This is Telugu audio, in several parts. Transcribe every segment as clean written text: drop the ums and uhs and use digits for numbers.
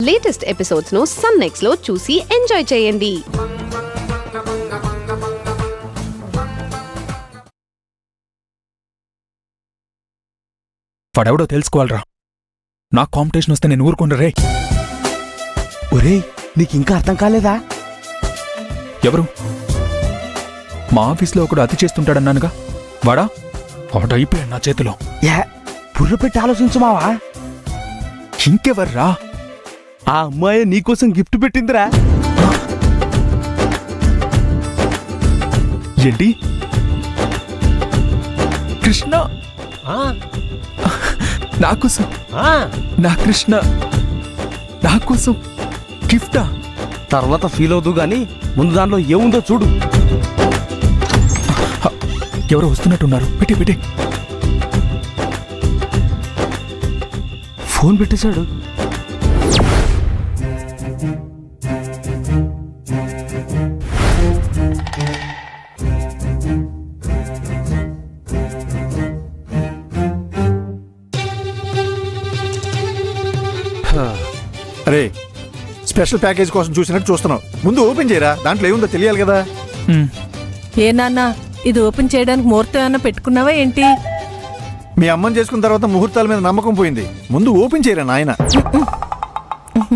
లేటెస్ట్ ఎపిసోడ్స్ ను సన్ నెక్స్ట్ లో చూసి ఎంజాయ్ చేయండి. వాడెవడో తెలుసుకోవాలరా. నాకు కాంపిటీషన్ వస్తే నేను ఊరుకుంటా రే. ఒరే నీకింకా అర్థం కాలేదా? ఎవరు? మా ఆఫీస్లో ఒకడు అతి చేస్తుంటాడన్నానుగా, వాడా? వాడైపోయాడు నా చేతిలో. బుర్ర పెట్టి ఆలోచించు మావా. ఇంకెవర్రా? ఆ అమ్మాయి నీకోసం గిఫ్ట్ పెట్టిందిరా. ఏంటి? కృష్ణ నాకోసం? నా కృష్ణ నాకోసం గిఫ్టా? తర్వాత ఫీల్ అవుదు గాని ముందు దానిలో ఏముందో చూడు. ఎవరో వస్తున్నట్టున్నారు. పెట్టి పెట్టి. ఫోన్ పెట్టేశాడు. అరే స్పెషల్ ప్యాకేజ్ కోసం చూసినట్టు చూస్తున్నావు. ముందు ఓపెన్ చేయరా, దాంట్లో ఏముందో తెలియాలి కదా. ఏ నాన్న, ఇది ఓపెన్ చేయడానికి ముహూర్తం ఏమన్నా పెట్టుకున్నావా ఏంటి? మీ అమ్మని చేసుకున్న తర్వాత ముహూర్తాల మీద నమ్మకం పోయింది. ముందు ఓపెన్ చేయరా నాయన.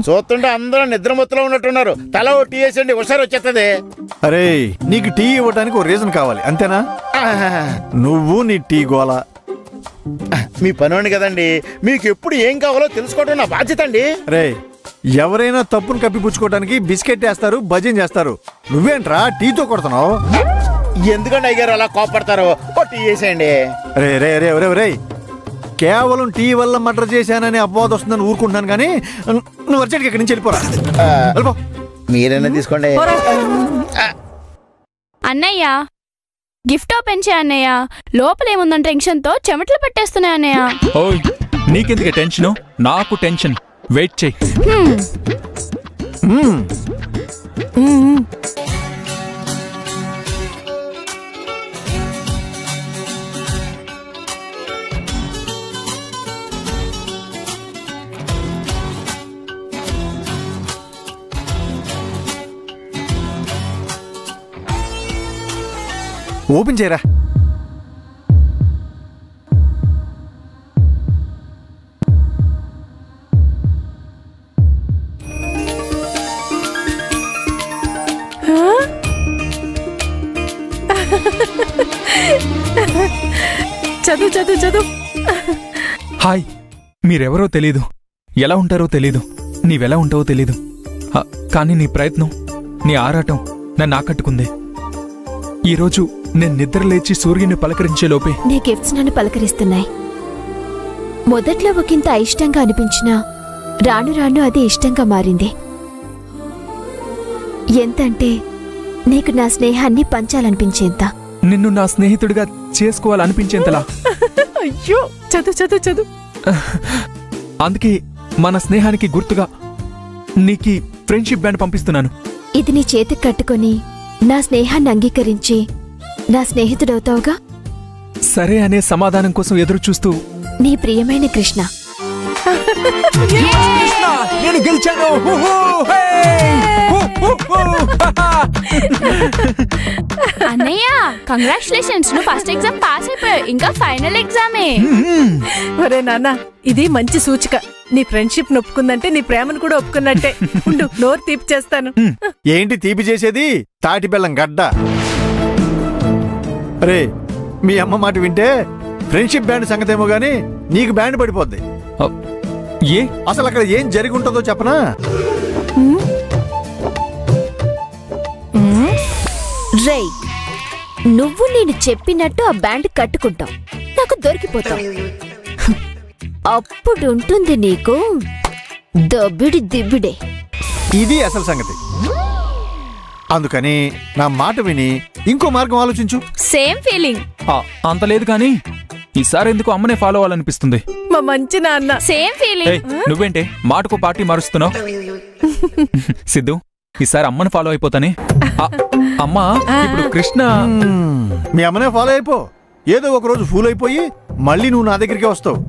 చూస్తుంటే అందరూ నిద్రమత్తులో ఉన్నట్టున్నారు. తల ఓ టీ వేసండి, ఒకసారి వచ్చేస్తుంది. అరే నీకు టీ ఇవ్వడానికి ఓ రీజన్ కావాలి అంతేనా? నువ్వు నీ టీ గోల. మీ పనోని కదండి, మీకు ఎప్పుడు ఏం కావాలో తెలుసుకోవడం నా బాధ్యత అండి. రే ఎవరైనా తప్పును కప్పిపుచ్చుకోవడానికి బిస్కెట్ వేస్తారు, భజన్ చేస్తారు. నువ్వేంట్రా టీతో కొడుతున్నావు? ఎందుకంటే అయ్యారు అలా కోపడతారు? ఓ టీ వేసేయండి. రే రే రే రే రే కేవలం టీ వల్ల మర్డర్ చేశానని అపవాదం వస్తుందని ఊరుకుంటున్నాను కానీ నువ్వు అర్జెంట్గా ఇక్కడి నుంచి వెళ్ళిపోరా. వెళ్ళిపో. మీరైనా తీసుకోండి. అన్నయ్య గిఫ్ట్ ఓపెన్ చేయ అన్నయ్య. లోపలేముందని టెన్షన్ తో చెమటలు పట్టేస్తున్నాయి అన్నయ్య. ఓయ్ నీకెందుకే టెన్షన్? నాకు టెన్షన్. వెయిట్ చెయ్యి. ఓపెన్ చేయరా. చదువు చదువు చదువు. హాయ్, మీరెవరో తెలీదు, ఎలా ఉంటారో తెలీదు, నీవెలా ఉంటావో తెలీదు. కానీ నీ ప్రయత్నం, నీ ఆరాటం నన్ను ఆకట్టుకుంది. ఈరోజు నేను నిద్ర లేచి సూర్యుని పలకరించే లోపే నీ గిఫ్ట్స్ నన్ను పలకరిస్తున్నాయి. మొదట్లో ఒకంత అయిష్టంగా అనిపించినా రాను రాను అది ఇష్టంగా మారింది. ఎంతంటే నీకు నా స్నేహాన్ని పంచాలనిపించేంత. నిన్ను నా స్నేహితుడిగా చేసుకోవాలనిపించేంతలా. అయ్యో చదువు చదువు చదువు. అందుకే మన స్నేహానికి గుర్తుగా నీకి ఫ్రెండ్షిప్ బ్యాండ్ పంపిస్తున్నాను. ఇది నీ చేతికి కట్టుకొని నా స్నేహాన్ని అంగీకరించి నా స్నేహితుడవుతావుగా? సరే అనే సమాధానం కోసం ఎదురు చూస్తూ నీ ప్రియమైన కృష్ణ. నేను గెలిచాను. అన్నయ్య కంగ్రాచులేషన్స్, నువ్వు ఫస్ట్ ఎగ్జామ్ పాస్ అయిపోయావు. ఇంకా ఫైనల్ ఎగ్జామే. ఒరే నాన్న, ఇది మంచి సూచిక. నీ ఫ్రెండ్షిప్ ఒప్పుకుందంటే నీ ప్రేమను కూడా ఒప్పుకున్నట్టే. ఉండు, నోరు తీపి చేస్తాను. ఏంటి తీపి చేసేది? తాటి బెల్లం గడ్డ. రే మీ అమ్మ మాట వింటే ఫ్రెండ్షిప్ బ్యాండ్ సంగతేమో గానీ నీకు బ్యాండ్ పడిపోద్ది. ఏ అసలు అక్కడ ఏం జరిగి ఉంటుందో చెప్పనా? రే నువ్వు నేను చెప్పినట్టు ఆ బ్యాండ్ కట్టుకుంటావు, నాకు దొరికిపోతావు. అప్పుడుంటుంది నీకు దబ్బిడి దిబ్బిడే. ఇది అసలు సంగతి. అందుకని నా మాట విని ఇంకో మార్గం ఆలోచించు. Same feeling. అంత లేదు కానీ ఈసారి ఎందుకు అమ్మనే ఫాలో అవ్వాలనిపిస్తుంది. మా మంచి నాన్న. Same feeling. నువ్వేంటే మాటకు పార్టీ మారుస్తున్నావు? సిద్ధు, ఈసారి అమ్మని ఫాలో అయిపోతానే. అమ్మా ఇప్పుడు కృష్ణ. మీ అమ్మనే ఫాలో అయిపో. ఏదో ఒక రోజు ఫూల్ అయిపోయి మళ్ళీ నువ్వు నా దగ్గరికి వస్తావు.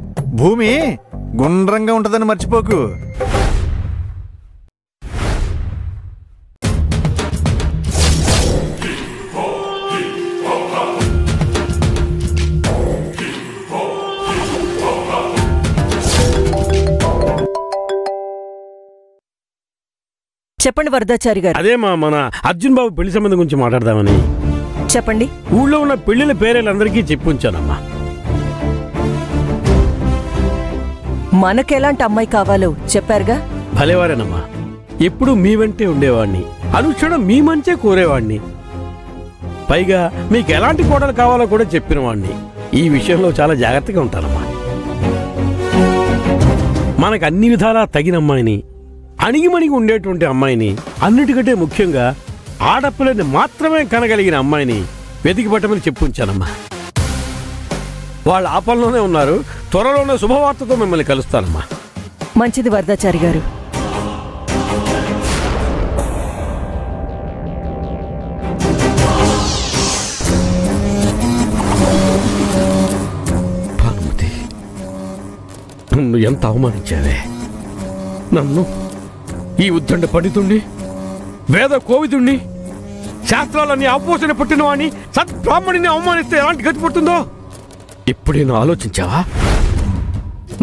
భూమి గుండ్రంగా ఉంటదని మర్చిపోకు. చెప్పండి వరదాచారి గారు. అదే మన అర్జున్ బాబు పెళ్లి సంబంధం గురించి మాట్లాడదామని. చెప్పండి. ఊళ్ళో ఉన్న పెళ్లిళ్ళ పేర్లందరికీ చెప్పి ఉంచానమ్మా. మనకెలాంటి అమ్మాయి కావాలో చెప్పారుగా. భలేవారేనమ్మా. ఎప్పుడు మీ వెంటే ఉండేవాణ్ణి, అనుక్షణం మీ మంచే కోరేవాణ్ణి. పైగా మీకు ఎలాంటి కోడలు కావాలో కూడా చెప్పిన వాణ్ణి. ఈ విషయంలో చాలా జాగ్రత్తగా ఉంటానమ్మా. మనకు అన్ని విధాలా తగిన అమ్మాయిని, అణిగిమణిగి ఉండేటువంటి అమ్మాయిని, అన్నిటికంటే ముఖ్యంగా ఆడపిల్లని మాత్రమే కనగలిగిన అమ్మాయిని వెతికి పట్టమని చెప్పుంచానమ్మా. వాళ్ళు ఆ పనిలోనే ఉన్నారు. త్వరలోనే శుభవార్తతో మిమ్మల్ని కలుస్తానమ్మా. మంచిది వరదాచారి గారు. భానుమతి, నన్ను ఎంత అవమానించావే. నన్ను ఈ ఉద్దండ పండితుణ్ణి, వేద కోవిదుణ్ణి, శాస్త్రాలన్నీ ఆపోసన పట్టిన వాణ్ణి, సద్బ్రాహ్మణిని అవమానిస్తే ఎలాంటి గతి పడుతుందో ఎప్పుడైనా ఆలోచించావా?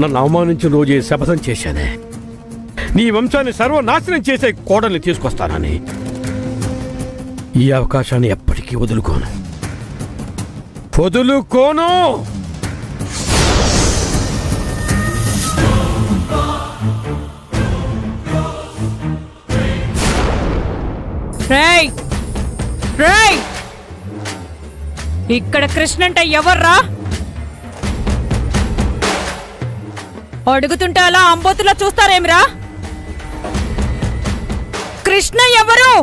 నన్ను అవమానించిన రోజే శపథం చేశానే, నీ వంశాన్ని సర్వనాశనం చేసే కోడల్ని తీసుకొస్తానని. ఈ అవకాశాన్ని ఎప్పటికీ వదులుకోను. రేయ్ రేయ్, ఇక్కడ కృష్ణ అంటే ఎవర్రా? అడుగుతుంటే అలా అంబోతులా చూస్తారేమిరా? కృష్ణ ఎవరు?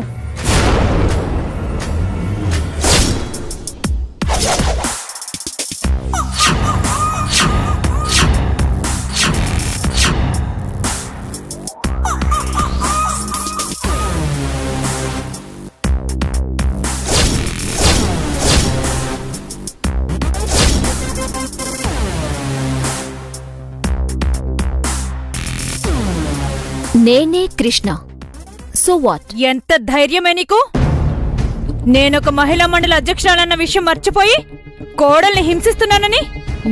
నేనే కృష్ణ. So what? ఎంత ధైర్యమే నీకు? నేనొక మహిళా మండలి అధ్యక్షురాలన్న విషయం మర్చిపోయి కోడల్ని హింసిస్తున్నానని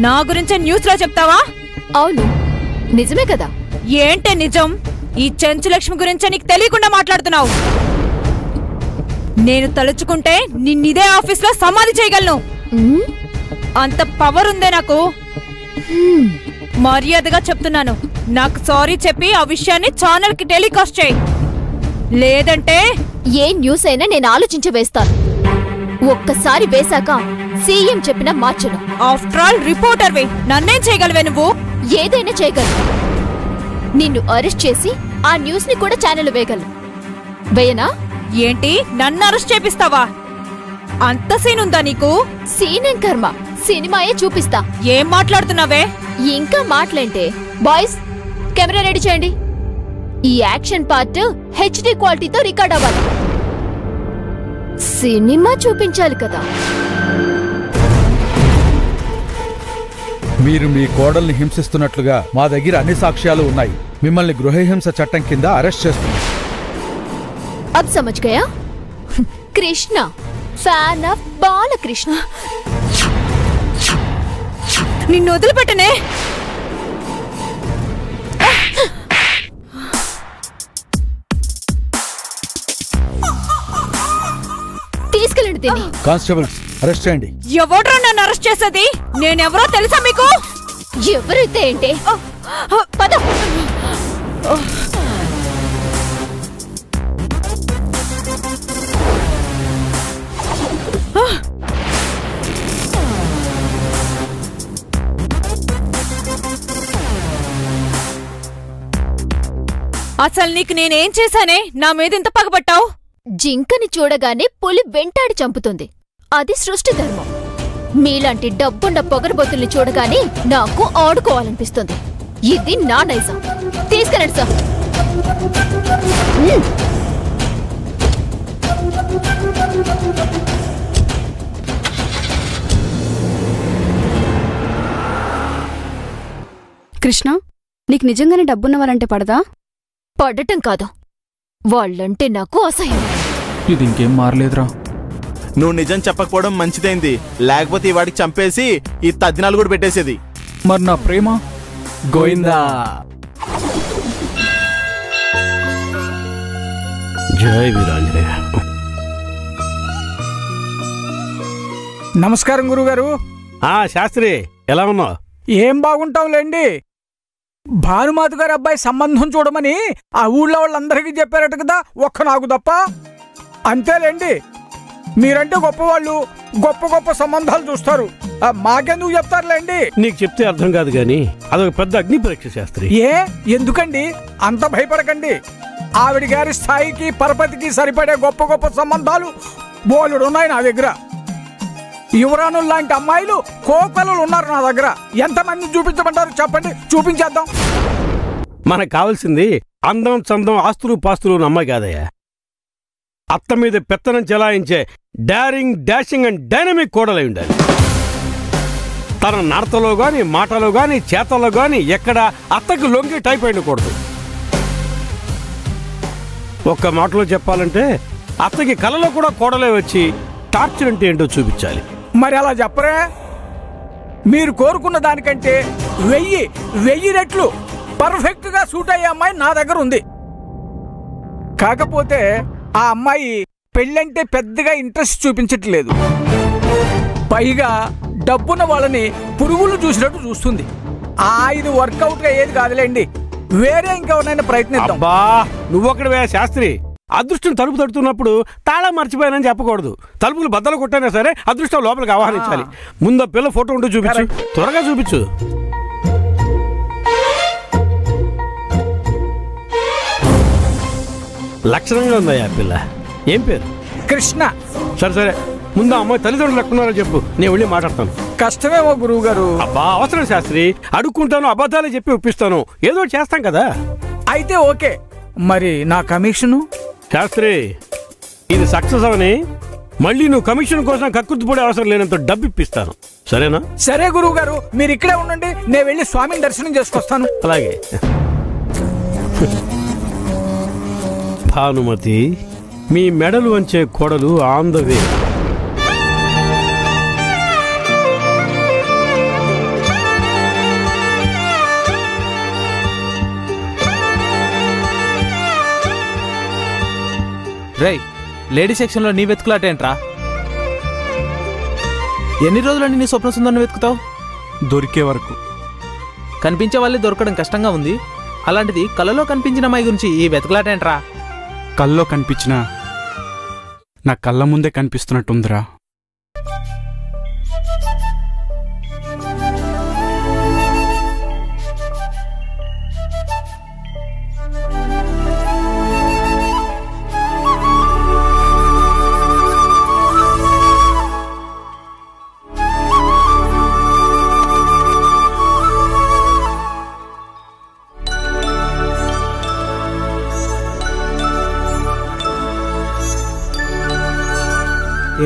నా గురించే న్యూస్ లో చెప్తావా? అవును, నిజమే కదా. ఏంటే నిజం? ఈ చెంచులక్ష్మి గురించే నీకు తెలియకుండా మాట్లాడుతున్నావు. నేను తలుచుకుంటే నిన్నిదే ఆఫీస్లో సమాధి చేయగలను. అంత పవర్ ఉందే నాకు. మర్యాదగా చెప్తున్నాను, నాకు సారీ చెప్పి ఆ విషయాన్ని ఛానల్ కి టెలికాస్ట్ చేయి. లేదంటే ఏ న్యూస్ అయినా నేను ఆలోచించి వేస్తాను. ఒక్కసారి వేశాక సీఎం చెప్పినా మార్చను. ఆఫ్టర్ ఆల్ రిపోర్టర్వే, నన్నేం చేయగలవే నువ్వు? ఏదైనా చేయగలను. నిన్ను అరెస్ట్ చేసి ఆ న్యూస్ ని కూడా ఛానల్ వేయగలను. వేయనా? ఏంటి, నన్ను అరెస్ట్ చేపిస్తావా? అంత సీన్ ఉందా నీకు? సీన్ కర్మ, సినిమాయే చూపిస్తా. ఏం మాట్లాడుతున్నావే? ఇంకా మాటలేంటే? బాయ్స్, కెమెరా రెడీ చేయండి. ఈ యాక్షన్ పార్ట్ హెచ్డి క్వాలిటీతో రికార్డ్ అవ్వాలి. సినిమా చూపించాలి కదా. మీరు మీ కోడల్ని హింసిస్తున్నట్లుగా మా దగ్గర అన్ని సాక్ష్యాలు ఉన్నాయి. మిమ్మల్ని గృహహింస చట్టం కింద అరెస్ట్ చేస్తున్నాం. అబ్ సమజ్ గయా? Krishna fan of Balakrishna. నిన్ను వదిలిపెట్టనే. తీసుకెళ్ళండి దీన్ని. కానిస్టేబుల్స్, అరెస్ట్ చేయండి. ఎవడ్రా నన్ను అరెస్ట్ చేసేది? నేనెవరో తెలుసా మీకు? ఎవరైతే ఏంటి? పద. అసలు నీకు నేనేం చేశానే నా మీద ఇంత పగబట్టావు? జింకని చూడగానే పులి వెంటాడి చంపుతుంది. అది సృష్టి ధర్మం. మీలాంటి డబ్బున్న పొగరబోతుల్ని చూడగానే నాకు ఆడుకోవాలనిపిస్తుంది. ఇది నా నైజం. తీసుకెళ్ళండి సార్. కృష్ణ, నీకు నిజంగానే డబ్బున్నవారంటే పడదా? పడటం కాదు, వాళ్ళంటే నాకు అసహ్యం. ఇది ఇంకేం మారలేదురా. నువ్వు నిజం చెప్పకపోవడం మంచిదైంది, లేకపోతే ఈ వాడికి చంపేసి ఈ తద్దినాలు కూడా పెట్టేసేది. మరి నా ప్రేమ గోయిందా? జై వీరాంజనేయ. నమస్కారం గురుగారు. శాస్త్రి ఎలా ఉన్నావు? ఏం బాగుంటాంలేండి. భానుమాత గారి అబ్బాయి సంబంధం చూడమని ఆ ఊళ్ళో వాళ్ళందరికీ చెప్పారట కదా, ఒక్క నాకు తప్ప. అంతేలేండి, మీరంటే గొప్పవాళ్ళు, గొప్ప గొప్ప సంబంధాలు చూస్తారు, మాకెందుకు చెప్తారులేండి. నీకు చెప్తే అర్థం కాదు గాని అదొక పెద్ద అగ్ని పరీక్ష శాస్త్రి. ఎందుకండి అంత భయపడకండి. ఆవిడ గారి స్థాయికి పరపతికి సరిపడే గొప్ప గొప్ప సంబంధాలు బోలుడున్నాయి నా దగ్గర. యువరాణులు లాంటి అమ్మాయిలు కోకలు ఉన్నారు నా దగ్గర. ఎంతమంది చూపించమంటారు చెప్పండి, చూపించేద్దాం. మనకు కావాల్సింది అందం, చందం, ఆస్తులు, పాస్తులు ఉన్న అమ్మాయి కాదయ్యా. అత్త మీద పెత్తనం చెలాయించే డారింగ్, డాషింగ్ అండ్ డైనమిక్ కోడలై ఉండాలి. తన నడతలో గాని, మాటలో గాని, చేతల్లో గాని ఎక్కడ అత్తకు లొంగి టైప్ అయినకూడదు. ఒక్క మాటలో చెప్పాలంటే అత్తకి కలలో కూడా కోడలే వచ్చి టార్చర్ అంటే ఏంటో చూపించాలి. మరి అలా చెప్పరే? మీరు కోరుకున్న దానికంటే 1000 రెట్లు పర్ఫెక్ట్ గా సూట్ అయ్యే అమ్మాయి నా దగ్గర ఉంది. కాకపోతే ఆ అమ్మాయి పెళ్ళంటే పెద్దగా ఇంట్రెస్ట్ చూపించట్లేదు. పైగా డబ్బున్న వాళ్ళని పురుగులు చూసినట్టు చూస్తుంది. ఇది వర్కౌట్ గా ఏది కాదులేండి, వేరే ఇంకెవరైనా ప్రయత్నిద్దాం. అబ్బా, నువ్వొక్కడివే శాస్త్రి. అదృష్టం తలుపు తడుతున్నప్పుడు తాళం మర్చిపోయానని చెప్పకూడదు. తలుపులు బద్దలు కొట్టైనా సరే అదృష్టం లోపలికి ఆహ్వానించాలి. ముందు పిల్ల ఫోటో ఉంటూ చూపించు, త్వరగా చూపించు. లక్షణంగా ఉందయ్యా పిల్ల. ఏం పేరు? కృష్ణ. సరే సరే, ముందు అమ్మాయి తల్లిదండ్రులు ఎక్కడున్నారో చెప్పు, నేను వెళ్ళి మాట్లాడతాను. కష్టమేమో గురువు గారు. అబ్బా, అవసరం శాస్త్రి. అడుక్కుంటాను, అబద్ధాలే చెప్పి ఒప్పిస్తాను, ఏదో చేస్తాం కదా. అయితే ఓకే, మరి నా కమిషను? శాస్త్రి, ఇది సక్సెస్ అవని మళ్ళీ నువ్వు కమిషన్ కోసం కక్కుర్తిపడే అవసరం లేనంత డబ్బు ఇప్పిస్తాను, సరేనా? సరే గురువు గారు, మీరు ఇక్కడే ఉండండి, నేను వెళ్ళి స్వామిని దర్శనం చేసుకొస్తాను. అలాగే. భానుమతి, మీ మెడలు వంచే కోడలు ఆన్ ద వే. రేయ్, లేడీ సెక్షన్లో నీ వెతుకులాటేంట్రా? ఎన్ని రోజులని నీ స్వప్న సుందరిని వెతుకుతావు? దొరికే వరకు. కనిపించే వాళ్ళే దొరకడం కష్టంగా ఉంది, అలాంటిది కళ్ళలో కనిపించిన అమ్మాయి గురించి ఈ వెతుకులాటేంట్రా? కల్లో కనిపించినా నా కళ్ళ ముందే కనిపిస్తున్నట్టుందిరా.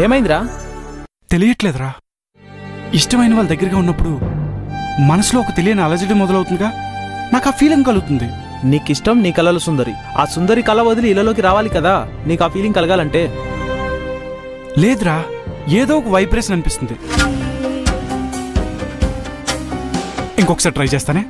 ఏమైందిరా? తెలియట్లేదురా. ఇష్టమైన వాళ్ళ దగ్గరగా ఉన్నప్పుడు మనసులో ఒక తెలియని అలజడి మొదలవుతుందిగా, నాకు ఆ ఫీలింగ్ కలుగుతుంది. నీకిష్టం నీ కళలో సుందరి, ఆ సుందరి కళ వదిలి ఇళ్ళలోకి రావాలి కదా నీకు ఆ ఫీలింగ్ కలగాలంటే. లేదురా, ఏదో ఒక వైబ్రేషన్ అనిపిస్తుంది. ఇంకొకసారి ట్రై చేస్తానే.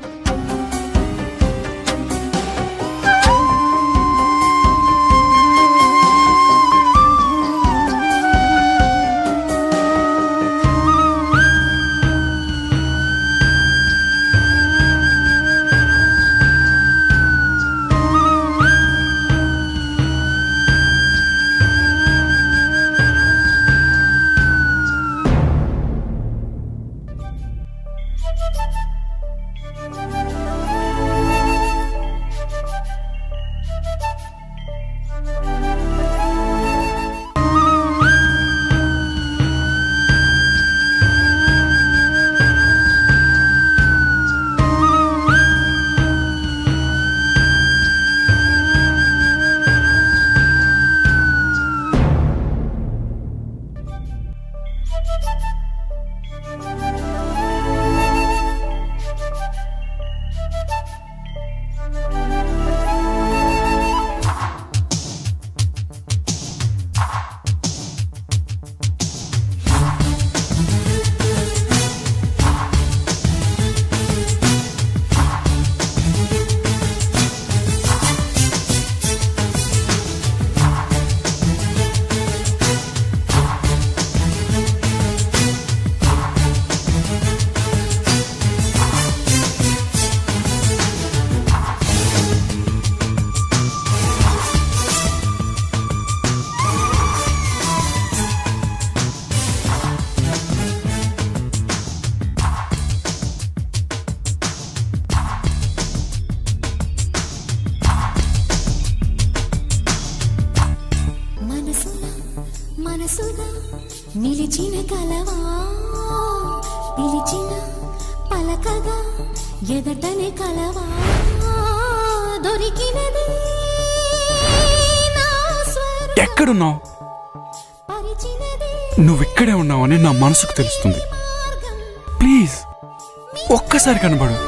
మనసుగా నిలిచిన కలవా పిలిచిన పలకగా ఎదటనే కలవా దొరికినది ఎక్కడున్నావు? నువ్విక్కడే ఉన్నావని నా మనసుకు తెలుస్తుంది. ప్లీజ్ ఒక్కసారి కనబడు.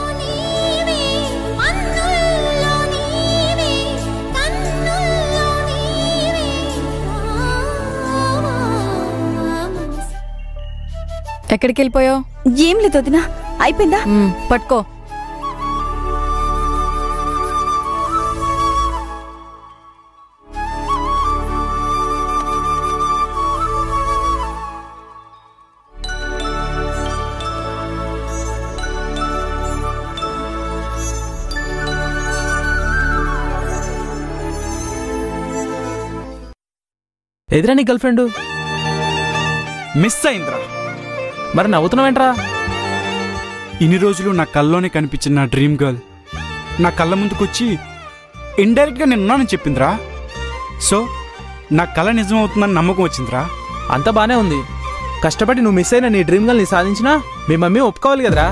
ఎక్కడికి వెళ్ళిపోయావు? ఏం లేదు వదినా, అయిపోయిందా? పట్టుకో. ఎదురా నీ గర్ల్ ఫ్రెండ్? మిస్ అయిందిరా. మరి నవ్వుతున్నావేంట్రా? ఇన్ని రోజులు నా కల్లోనే కనిపించిన నా డ్రీమ్ గర్ల్ నా కళ్ళ ముందుకొచ్చి ఇండైరెక్ట్గా నేనున్నానని చెప్పిందిరా. సో నా కళ నిజమవుతుందని నమ్మకం వచ్చిందిరా. అంతా బానే ఉంది. కష్టపడి నువ్వు మిస్ అయిన నీ డ్రీమ్ గర్ల్ని సాధించినా మీ మమ్మీ ఒప్పుకోవాలి కదరా.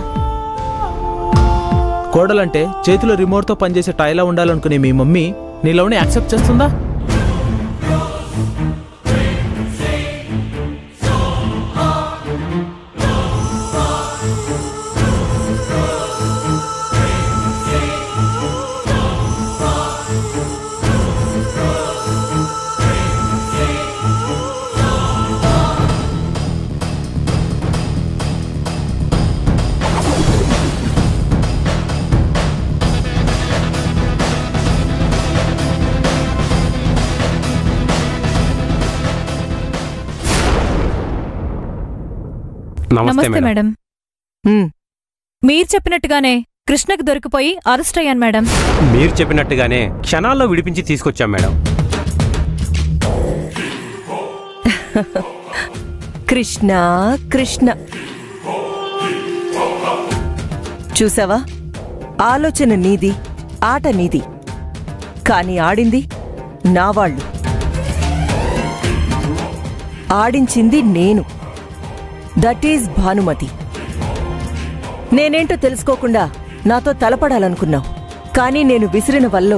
కోడలంటే చేతిలో రిమోట్తో పనిచేసే టాయ్లా ఉండాలనుకునే మీ మమ్మీ నీ లవ్ని యాక్సెప్ట్ చేస్తుందా? నమస్తే మేడం. మీరు చెప్పినట్టుగానే కృష్ణకు దొరికిపోయి అరెస్ట్ అయ్యాను మేడం. మీరు చెప్పినట్టుగానే క్షణాల్లో విడిపించి తీసుకొచ్చాం మేడం. కృష్ణ కృష్ణ చూసావా, ఆలోచన నీది, ఆట నీది, కానీ ఆడింది నా వాళ్ళు. ఆడించింది నేను. That is Bhanumathi. నేనేంటో తెలుసుకోకుండా నాతో తలపడాలనుకున్నావు, కానీ నేను విసిరిన వల్ల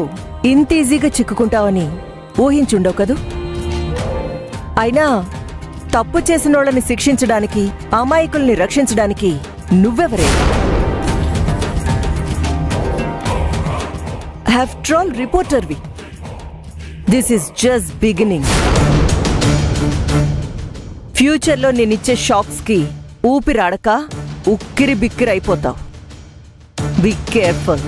ఇంత ఈజీగా చిక్కుకుంటావని ఊహించుండవు కదూ. అయినా తప్పు చేసినోళ్ళని శిక్షించడానికి, అమాయకుల్ని రక్షించడానికి నువ్వెవరే? ఆఫ్టర్ ఆల్ రిపోర్టర్వి. This is just beginning. ఫ్యూచర్లో నేనిచ్చే షాక్స్కి ఊపిరాడక ఉక్కిరి బిక్కిరి అయిపోతావు. Be careful.